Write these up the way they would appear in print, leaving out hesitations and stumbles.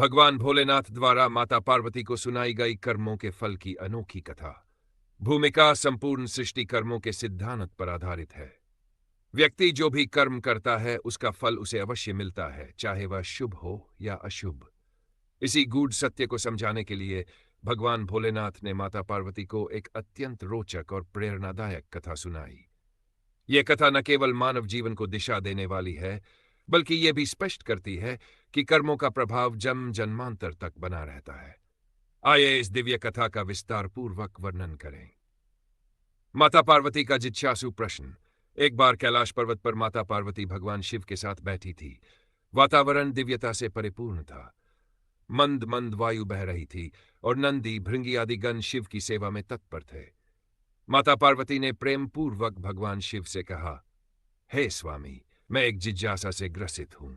भगवान भोलेनाथ द्वारा माता पार्वती को सुनाई गई कर्मों के फल की अनोखी कथा। भूमिका संपूर्ण सृष्टि कर्मों के सिद्धांत पर आधारित है। व्यक्ति जो भी कर्म करता है उसका फल उसे अवश्य मिलता है, चाहे वह शुभ हो या अशुभ। इसी गूढ़ सत्य को समझाने के लिए भगवान भोलेनाथ ने माता पार्वती को एक अत्यंत रोचक और प्रेरणादायक कथा सुनाई। यह कथा न केवल मानव जीवन को दिशा देने वाली है, बल्कि यह भी स्पष्ट करती है कि कर्मों का प्रभाव जन्म जन्मांतर तक बना रहता है। आइए इस दिव्य कथा का विस्तार पूर्वक वर्णन करें। माता पार्वती का जिज्ञासु प्रश्न। एक बार कैलाश पर्वत पर माता पार्वती भगवान शिव के साथ बैठी थी। वातावरण दिव्यता से परिपूर्ण था। मंद मंद वायु बह रही थी और नंदी, भृंगी आदि गण शिव की सेवा में तत्पर थे। माता पार्वती ने प्रेम पूर्वक भगवान शिव से कहा, हे स्वामी, मैं एक जिज्ञासा से ग्रसित हूं।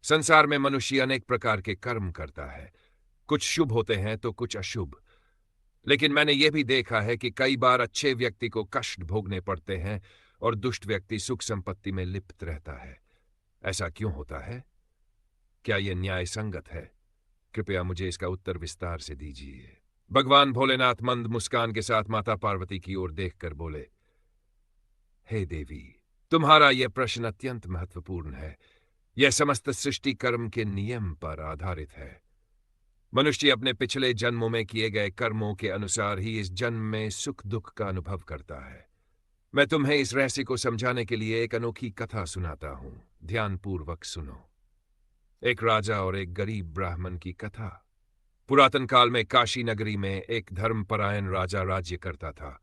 संसार में मनुष्य अनेक प्रकार के कर्म करता है। कुछ शुभ होते हैं तो कुछ अशुभ। लेकिन मैंने यह भी देखा है कि कई बार अच्छे व्यक्ति को कष्ट भोगने पड़ते हैं और दुष्ट व्यक्ति सुख संपत्ति में लिप्त रहता है। ऐसा क्यों होता है? क्या यह न्याय संगत है? कृपया मुझे इसका उत्तर विस्तार से दीजिए। भगवान भोलेनाथ मंद मुस्कान के साथ माता पार्वती की ओर देखकर बोले, हे देवी, तुम्हारा यह प्रश्न अत्यंत महत्वपूर्ण है। यह समस्त सृष्टि कर्म के नियम पर आधारित है। मनुष्य अपने पिछले जन्मों में किए गए कर्मों के अनुसार ही इस जन्म में सुख दुख का अनुभव करता है। मैं तुम्हें इस रहस्य को समझाने के लिए एक अनोखी कथा सुनाता हूं। ध्यानपूर्वक सुनो। एक राजा और एक गरीब ब्राह्मण की कथा। पुरातन काल में काशी नगरी में एक धर्मपरायण राजा राज्य करता था।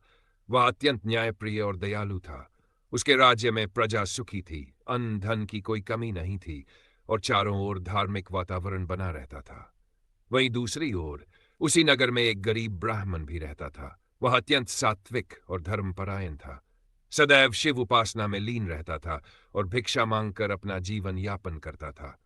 वह अत्यंत न्यायप्रिय और दयालु था। उसके राज्य में प्रजा सुखी थी, अन्न धन की कोई कमी नहीं थी और चारों ओर धार्मिक वातावरण बना रहता था। वहीं दूसरी ओर उसी नगर में एक गरीब ब्राह्मण भी रहता था। वह अत्यंत सात्विक और धर्मपरायण था। सदैव शिव उपासना में लीन रहता था और भिक्षा मांगकर अपना जीवन यापन करता था।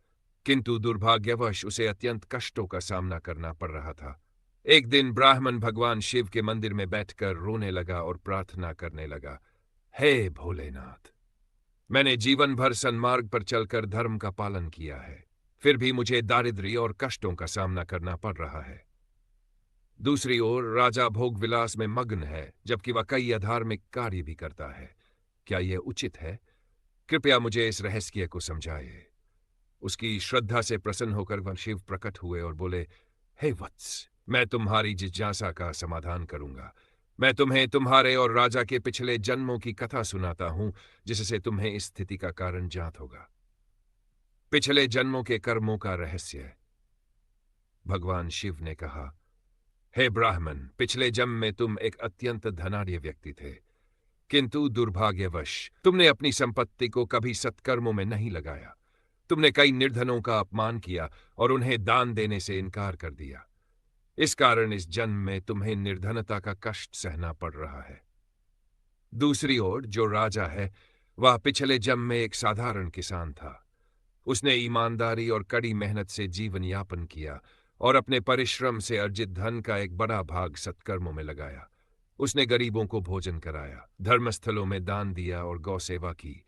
किंतु दुर्भाग्यवश उसे अत्यंत कष्टों का सामना करना पड़ रहा था। एक दिन ब्राह्मण भगवान शिव के मंदिर में बैठकर रोने लगा और प्रार्थना करने लगा, हे भोलेनाथ, मैंने जीवन भर सन्मार्ग पर चलकर धर्म का पालन किया है, फिर भी मुझे दारिद्र्य और कष्टों का सामना करना पड़ रहा है। दूसरी ओर राजा भोग विलास में मग्न है, जबकि वह कई अधार्मिक कार्य भी करता है। क्या यह उचित है? कृपया मुझे इस रहस्य को समझाइए। उसकी श्रद्धा से प्रसन्न होकर वह शिव प्रकट हुए और बोले, हे वत्स, मैं तुम्हारी जिज्ञासा का समाधान करूंगा। मैं तुम्हें तुम्हारे और राजा के पिछले जन्मों की कथा सुनाता हूं, जिससे तुम्हें इस स्थिति का कारण ज्ञात होगा। पिछले जन्मों के कर्मों का रहस्य। भगवान शिव ने कहा, हे ब्राह्मण, पिछले जन्म में तुम एक अत्यंत धनाढ्य व्यक्ति थे, किंतु दुर्भाग्यवश तुमने अपनी संपत्ति को कभी सत्कर्मों में नहीं लगाया। तुमने कई निर्धनों का अपमान किया और उन्हें दान देने से इनकार कर दिया। इस कारण इस जन्म में तुम्हें निर्धनता का कष्ट सहना पड़ रहा है। दूसरी ओर जो राजा है, वह पिछले जन्म में एक साधारण किसान था। उसने ईमानदारी और कड़ी मेहनत से जीवन यापन किया और अपने परिश्रम से अर्जित धन का एक बड़ा भाग सत्कर्मों में लगाया। उसने गरीबों को भोजन कराया, धर्मस्थलों में दान दिया और गौ सेवा की।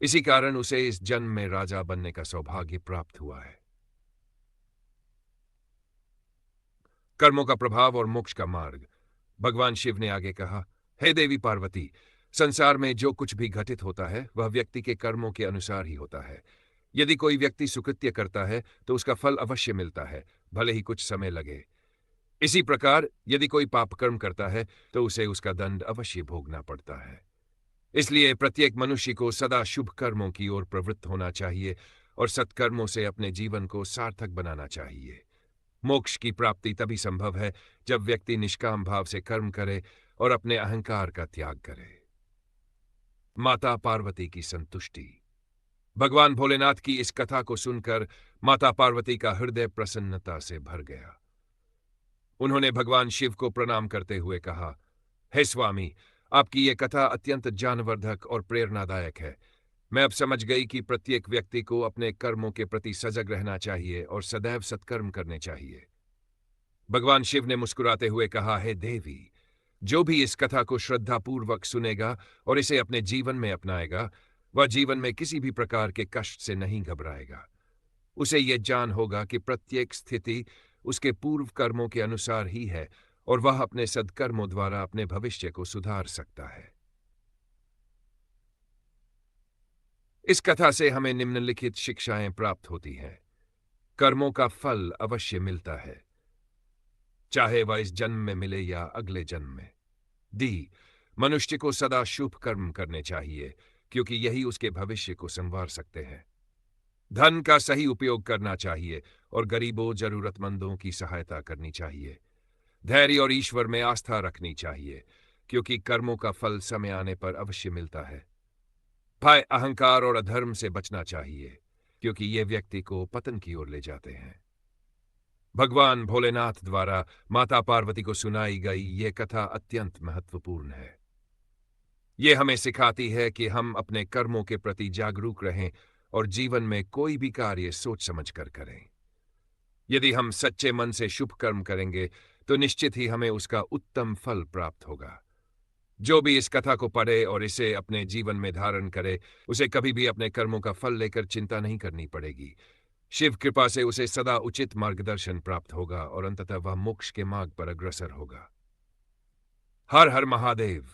इसी कारण उसे इस जन्म में राजा बनने का सौभाग्य प्राप्त हुआ है। कर्मों का प्रभाव और मोक्ष का मार्ग। भगवान शिव ने आगे कहा, हे देवी पार्वती, संसार में जो कुछ भी घटित होता है वह व्यक्ति के कर्मों के अनुसार ही होता है। यदि कोई व्यक्ति सुकृत्य करता है तो उसका फल अवश्य मिलता है, भले ही कुछ समय लगे। इसी प्रकार यदि कोई पाप कर्म करता है तो उसे उसका दंड अवश्य भोगना पड़ता है। इसलिए प्रत्येक मनुष्य को सदा शुभ कर्मों की ओर प्रवृत्त होना चाहिए और सत्कर्मों से अपने जीवन को सार्थक बनाना चाहिए। मोक्ष की प्राप्ति तभी संभव है जब व्यक्ति निष्काम भाव से कर्म करे और अपने अहंकार का त्याग करे। माता पार्वती की संतुष्टि। भगवान भोलेनाथ की इस कथा को सुनकर माता पार्वती का हृदय प्रसन्नता से भर गया। उन्होंने भगवान शिव को प्रणाम करते हुए कहा, हे स्वामी, आपकी ये कथा अत्यंत ज्ञानवर्धक और प्रेरणादायक है। मैं अब समझ गई कि प्रत्येक व्यक्ति को अपने कर्मों के प्रति सजग रहना चाहिए और सदैव सत्कर्म करने चाहिए। भगवान शिव ने मुस्कुराते हुए कहा, हे देवी, जो भी इस कथा को श्रद्धापूर्वक सुनेगा और इसे अपने जीवन में अपनाएगा, वह जीवन में किसी भी प्रकार के कष्ट से नहीं घबराएगा। उसे यह जान होगा कि प्रत्येक स्थिति उसके पूर्व कर्मों के अनुसार ही है और वह अपने सद्कर्मों द्वारा अपने भविष्य को सुधार सकता है। इस कथा से हमें निम्नलिखित शिक्षाएं प्राप्त होती हैं। कर्मों का फल अवश्य मिलता है, चाहे वह इस जन्म में मिले या अगले जन्म में। डी, मनुष्य को सदा शुभ कर्म करने चाहिए, क्योंकि यही उसके भविष्य को संवार सकते हैं। धन का सही उपयोग करना चाहिए और गरीबों जरूरतमंदों की सहायता करनी चाहिए। धैर्य और ईश्वर में आस्था रखनी चाहिए, क्योंकि कर्मों का फल समय आने पर अवश्य मिलता है। भय, अहंकार और अधर्म से बचना चाहिए, क्योंकि ये व्यक्ति को पतन की ओर ले जाते हैं। भगवान भोलेनाथ द्वारा माता पार्वती को सुनाई गई ये कथा अत्यंत महत्वपूर्ण है। ये हमें सिखाती है कि हम अपने कर्मों के प्रति जागरूक रहें और जीवन में कोई भी कार्य सोच समझ कर करें। यदि हम सच्चे मन से शुभ कर्म करेंगे तो निश्चित ही हमें उसका उत्तम फल प्राप्त होगा। जो भी इस कथा को पढ़े और इसे अपने जीवन में धारण करे, उसे कभी भी अपने कर्मों का फल लेकर चिंता नहीं करनी पड़ेगी। शिव कृपा से उसे सदा उचित मार्गदर्शन प्राप्त होगा और अंततः वह मोक्ष के मार्ग पर अग्रसर होगा। हर हर महादेव।